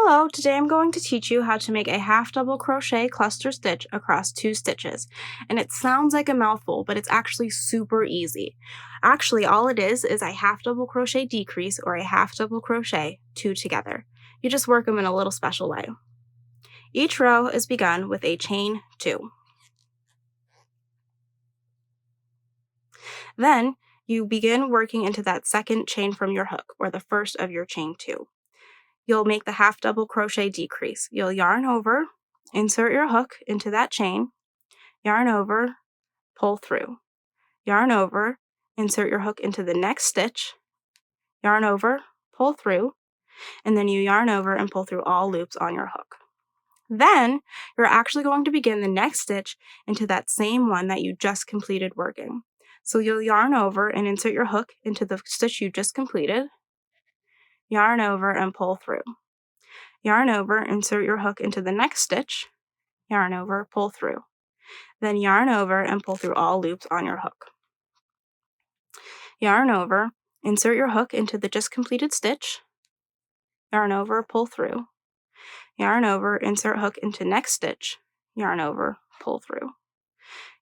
Hello, today I'm going to teach you how to make a half double crochet cluster stitch across 2 stitches. And it sounds like a mouthful, but it's actually super easy. Actually, all it is a half double crochet decrease or a half double crochet 2 together. You just work them in a little special way. Each row is begun with a chain 2. Then you begin working into that second chain from your hook, or the first of your chain 2. You'll make the half double crochet decrease. You'll yarn over, insert your hook into that chain, yarn over, pull through. Yarn over, insert your hook into the next stitch, yarn over, pull through, and then you yarn over and pull through all loops on your hook. Then you're actually going to begin the next stitch into that same one that you just completed working. So you'll yarn over and insert your hook into the stitch you just completed, yarn over and pull through. Yarn over, insert your hook into the next stitch, yarn over, pull through. Then yarn over and pull through all loops on your hook. Yarn over, insert your hook into the just completed stitch, yarn over, pull through. Yarn over, insert hook into next stitch, yarn over, pull through.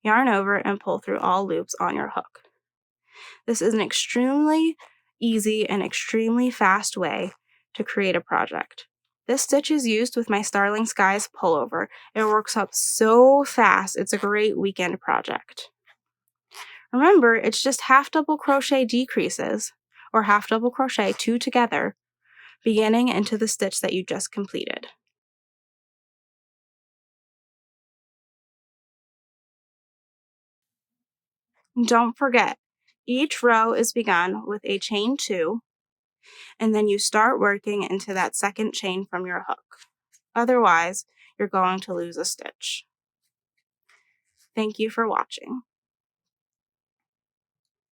Yarn over and pull through all loops on your hook. This is an extremely easy and extremely fast way to create a project. This stitch is used with my Starling Skies pullover. It works up so fast, it's a great weekend project. Remember, it's just half double crochet decreases, or half double crochet 2 together, beginning into the stitch that you just completed. Don't forget, each row is begun with a chain 2, and then you start working into that second chain from your hook. Otherwise, you're going to lose a stitch. Thank you for watching.